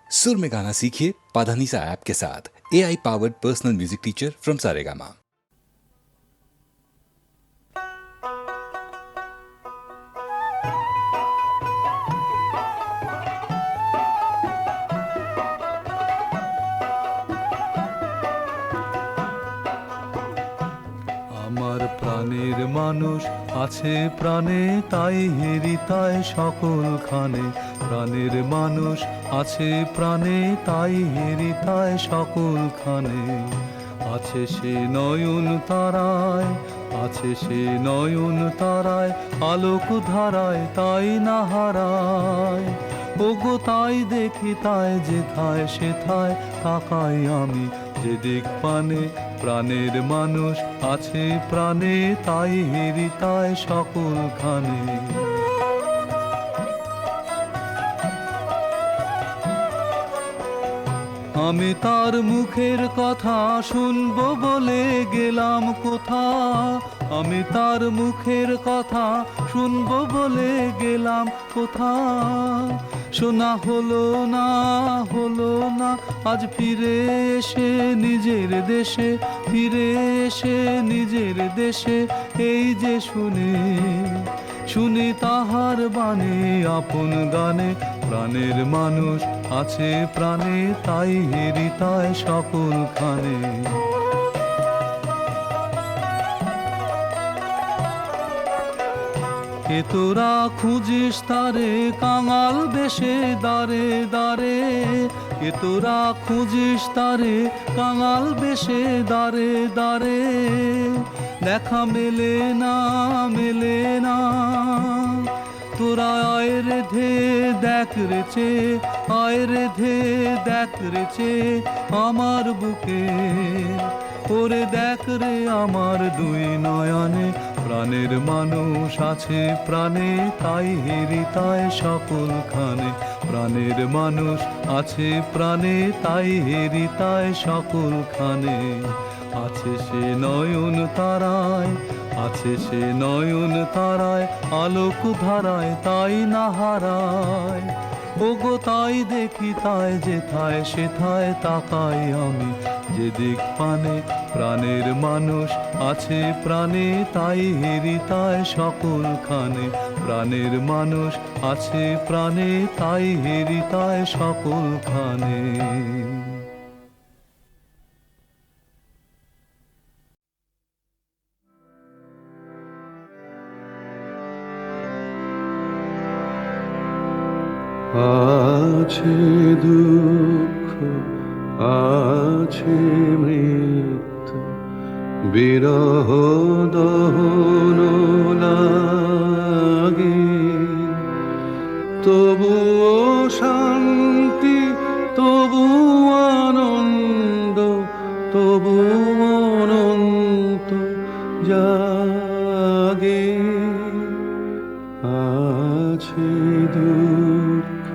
सुर में गाना सीखिए पाधानीसा ऐप के साथ। AI powered personal music teacher from Saregama. আমার প্রাণের মানুষ আছে প্রাণে, তাই হেরিতায় সকলখানে। প্রাণের মানুষ আছে প্রাণে, তাই হেরিতায় সকলখানে। আছে সে নয়ন তারায়, আছে সে নয়ন তারায়, আলোক ধারায় তাই না হারায়। ওগো তাই দেখি তাই যেথায় সেথায় তাকাই আমি, যেদিক পানে প্রাণের মানুষ আছে প্রাণে, তাই হেরিতায় সকলখানে। আমি তার মুখের কথা শুনবো বলে গেলাম কোথা, আমি তার মুখের কথা শুনবো বলে গেলাম কোথা। শোনা হলো না, হলো না, আজ ফিরে এসে নিজের দেশে, ফিরে এসে নিজের দেশে। এই যে শুনে শুনি তাহার বাণী আপন গানে। প্রাণের মানুষ আছে প্রাণে, তাই হেরিতায় সকলখানে। কে তোরা খুঁজিস তারে কাঙাল বেশে দাঁড়ে দাঁড়ে, কে তোরা খুঁজিস তারে কাঙাল বেশে দাঁড়ে দাঁড়ে। দেখা মেলে না, মেলে না, তোরা আয় রে ধে দেখ রেছে, আয় রে ধে দেখ রেছে আমার বুকে। ওরে দেখ রে আমার দুই নয়নে, প্রাণের মানুষ আছে প্রাণে, তাই হেরিতায় সকলখানে। প্রাণের মানুষ আছে প্রাণে, তাই হেরিতায় সকলখানে। আছে সে নয়ন তারায়, আছে সে নয়ন তারায়, আলোক ধারায় তাই না হারায়। ওগো তাই দেখি তাই যেথায় সেথায় তাকাই আমি, যেদিক পানে প্রাণের মানুষ আছে প্রাণে, তাই হেরিতায় সকলখানে। প্রাণের মানুষ আছে প্রাণে, তাই হেরিতায় সকলখানে। আছে দুঃখ, আছে মৃত্যু, বিরহ দহন লাগে। তবুও শান্তি, তবু আনন্দ, তবু অনন্ত জাগে। আছে দুঃখ,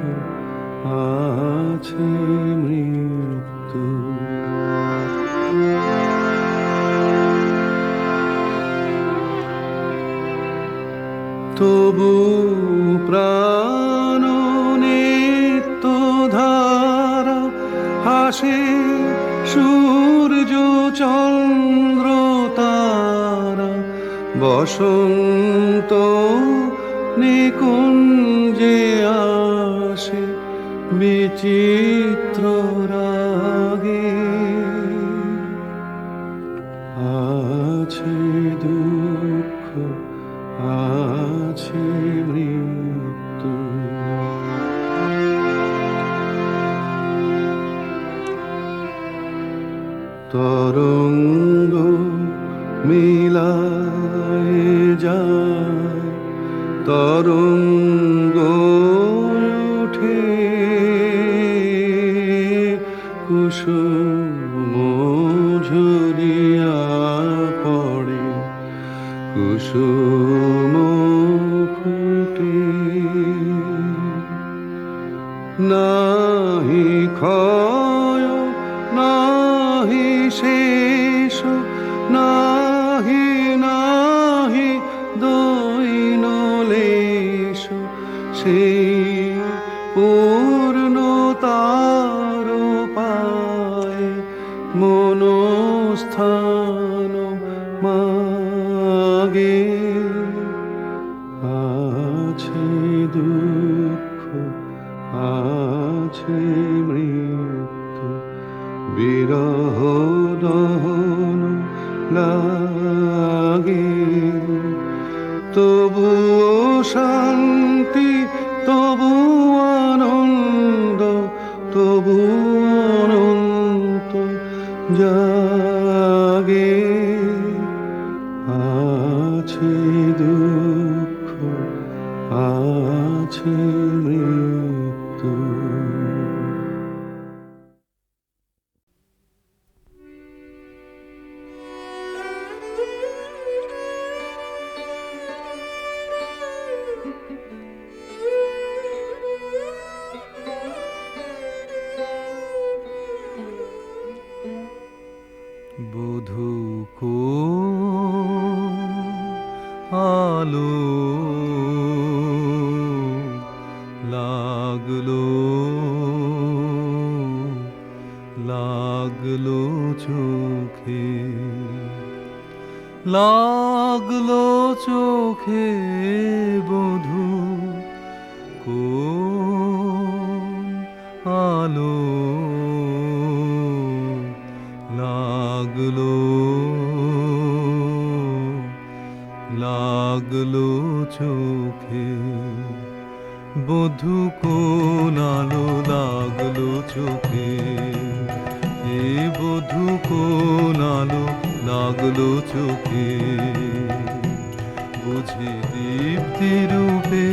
আছে মৃত্যু। তবু প্রাণ নিত্য ধারা হাসে, সূর্য চন্দ্র তারা। বসন্ত নিকুঞ্জে আসে বিচিত্র রাগে। আছে দুঃখ, আছে মৃত্যু। তরঙ্গ মিলায় যায়, তরঙ্গ ওঠে কুসুম ঝরিয়া পড়ে, কুসুম ফুটে। নাহি ক্ষয়, নাহি শেষ, নাহি নাহি দৈন লেশ। সেই পূর্ণতা আছে মৃত্যু, বিরহ দহন লাগে, তবুও শান্তি, তবু আনন্দ, তবু অনন্ত জাগে। আছে দুঃখ, আছে মৃত্যু। বধূ কোন আলো লাগলো, লাগলো চোখে, লাগলো চোখে, বধূ কোন আলো লাগলো, লাগলো চোখে, বধূ কোন আলো লাগলো চোখে, এ বধূ কোন আলো লাগলো চোখে, বুঝি দীপ্তি রূপে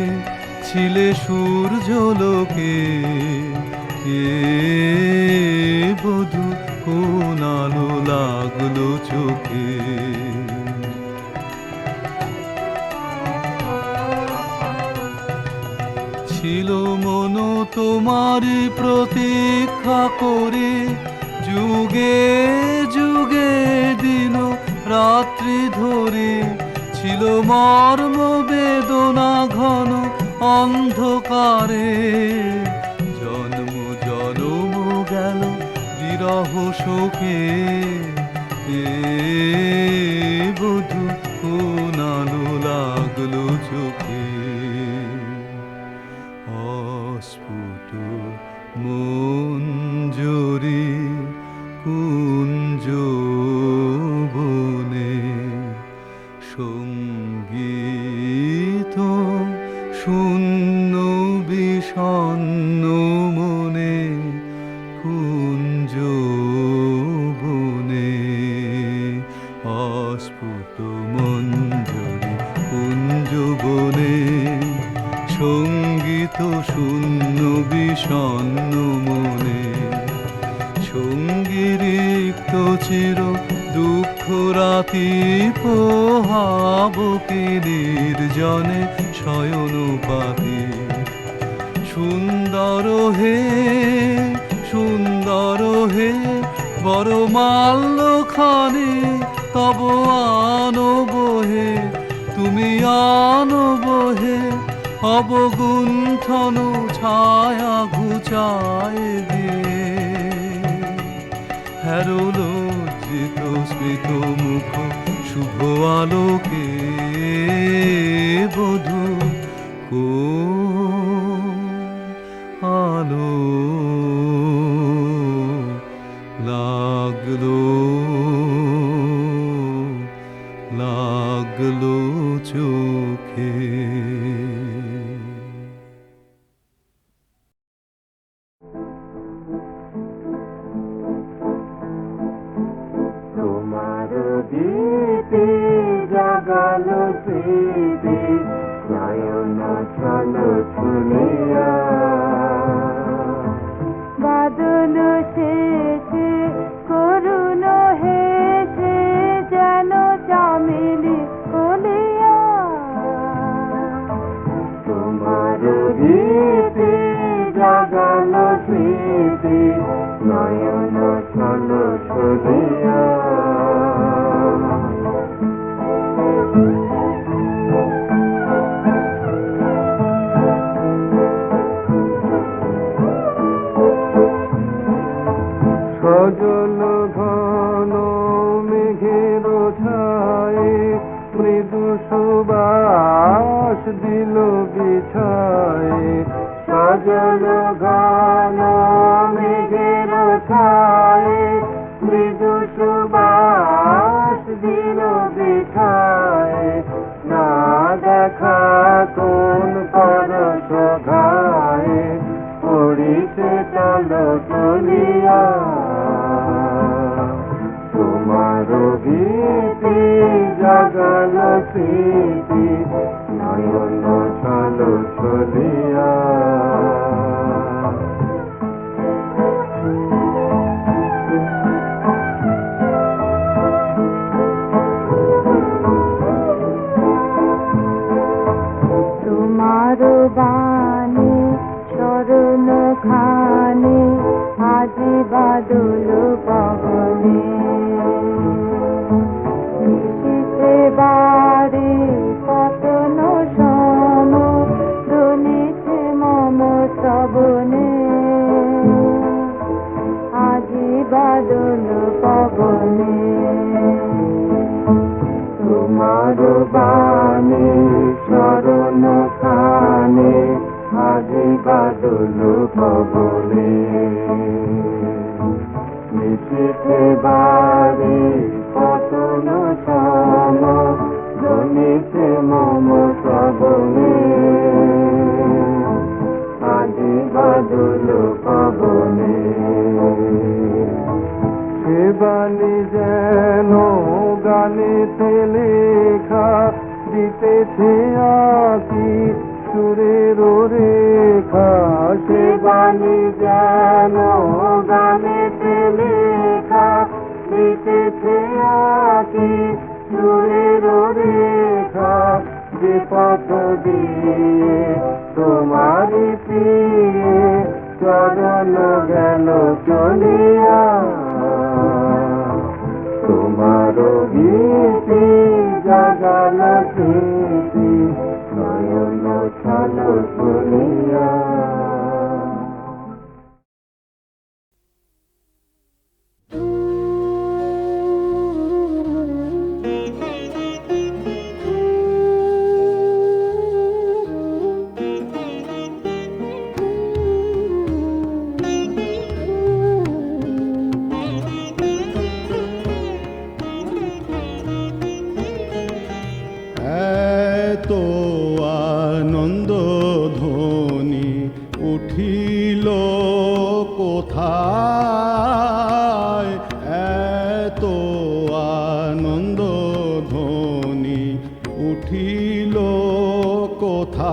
ছিলে সূর্যলোকে, এ বধূ কোন আলো লাগলো চোখে। ছিল মন তোমারই প্রতীক্ষা করে, যুগে যুগে দিন রাত্রি ধরে, ছিল মর্ম বেদনা ঘন অন্ধকারে, জন্ম জনম গেল বিরহ শোকে, এ বধূ কোন আলো লাগলো চোখে। অস্ফুট মঞ্জরি কুঞ্জ বনে, সঙ্গীত শূন্য বিষণ্ণ মনে, কুঞ্জ বনে, অস্ফুট মঞ্জরি কুঞ্জ বনে, সঙ্গীত শূন্য বিষণ্ণ মনে, সঙ্গী রিক্ত চির দুঃখ রাতি পোহাবকে নির্জনে শয়ন পাতি, সুন্দর হে সুন্দর হে বড় মাল্য খানি তব আনব হে, তুমি আনব হে, অবগুণ্ঠন ছায়া ঘুচায় দিয়ে, হ্যারো লজ্জিত স্মিত মুখ শুভ আলোকে, বধূ কোন আলো লাগলো, লাগলো চোখে। দীপে জাগালো স্মৃতি, নয়ন ছলো ছুলিয়া, বাদল শেষে করুণ হেসে যেন চামেলি কলিয়া, তোমার দীপে জাগালো স্মৃতি, নয়ন ছলো ছুলিয়া। সজল ঘন মেঘের ছায়ে, মৃদু সুবাস দিল বিছায়ে, সজল ঘন ছায়ে মৃদু সুবাস দিল বিছায়ে না দেখা কোন পরশ ঘায়ে পড়িতে চলো চলিয়া তোমার গীতি জাগল স্মৃতি নয়ন চলো চলিয়া তোমার বাণী শরণ খানে আজি বাদল পবনে নিশীথে বাড়ি পতন সম ধ্বনিছে মম শ্রবণে আজি বাদল পবনে তোমার বাণী শরণ খানে আজি বাদল পবনে নিশীথে বাড়ি পতন সম ধ্বনিছে মম শ্রবণে আজি বাদল পবনে সে বাণী যেন গানেতে লেখা দিতেছে আকি সুরের রেখা সে বাণী যেন গানেতে লেখা দিতেছে আকি সুরের রেখা যে পথ দিয়ে তোমারি প্রিয়ে চরণ গেল চলিয়া তোমার গীতি জাগাল স্মৃতি নয়ন চলো চলিয়া এত আনন্দ ধ্বনি উঠিল কোথায় এত আনন্দ ধ্বনি উঠিল কোথায়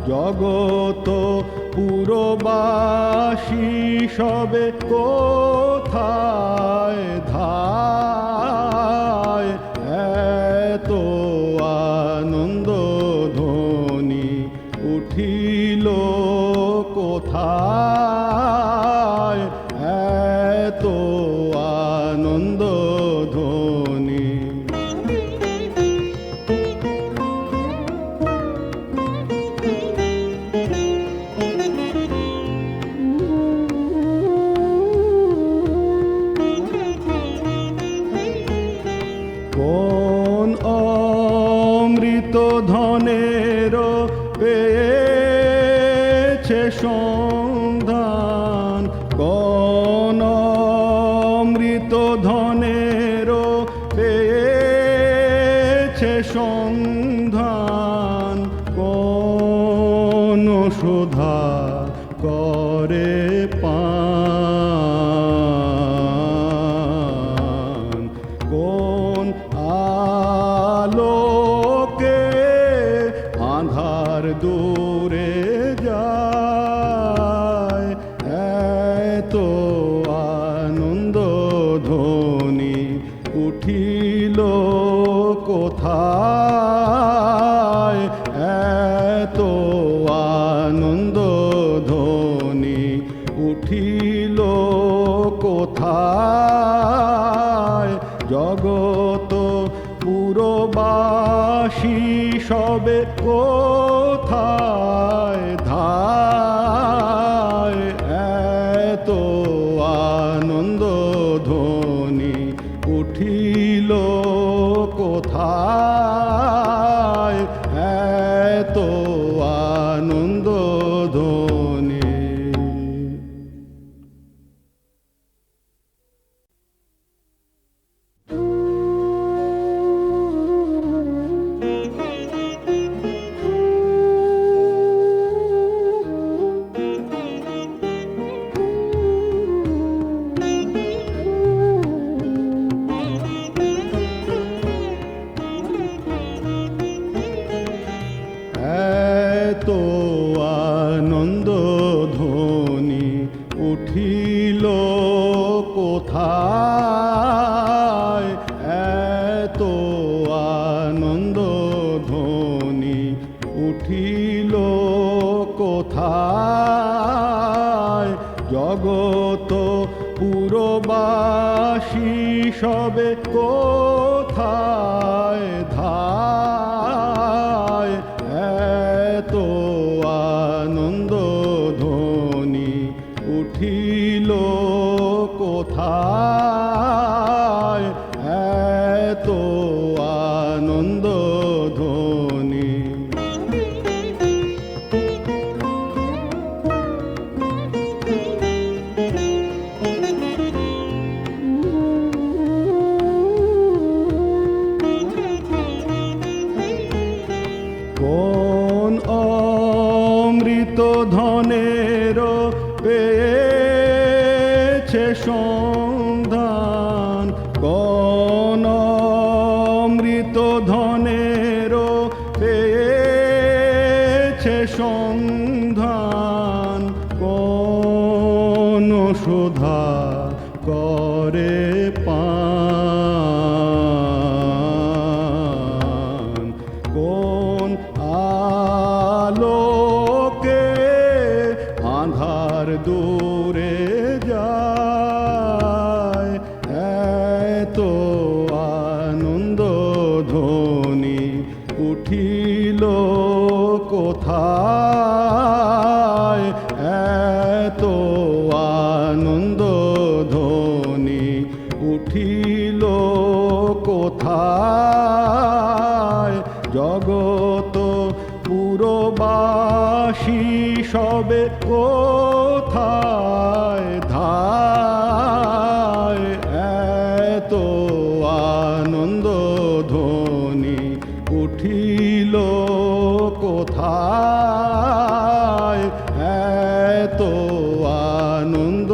জগত পুরবাসী সবে কোথায় ধায় এত আনন্দ ধ্বনি উঠিল কোথায় এত আনন্দ ধ্বনি কোন অমৃত ধনের পেয়েছে সন্ধান কোন অমৃত ধনের পেয়েছে সন্ধান কোন সুধা করে পান কোন আলোকে আধার দূরে যায় এত আনন্দ ধ্বনি উঠিল কোথায় এত আনন্দ ধ্বনি উঠিল কোথায় জগত পুরবাসী সবে কোথায় ধায় এত আনন্দ ধ্বনি উঠিল কোথায় এত আনন্দ ধ্বনি কোথায় এত আনন্দ ধ্বনি উঠিল কোথায় জগত পুরবাসী সবে কোথায় ধায় এত আনন্দ ধ্বনি উঠিল কোথায় এত আনন্দ ধ্বনি কোন অমৃত ধনের পেয়েছে সন্ধান কোন অমৃত ধনের পেয়েছে সন্ধান কোন সুধা করে পান কোন আলোকে আঁধার দূরে যায় এত আনন্দ ধ্বনি উঠিল কোথায় এত আনন্দ ধ্বনি উঠিল কোথায় জগত পুরবাসী সবে কোথায় ধায় এত আনন্দ ধ্বনি উঠিল কোথায় এত আনন্দ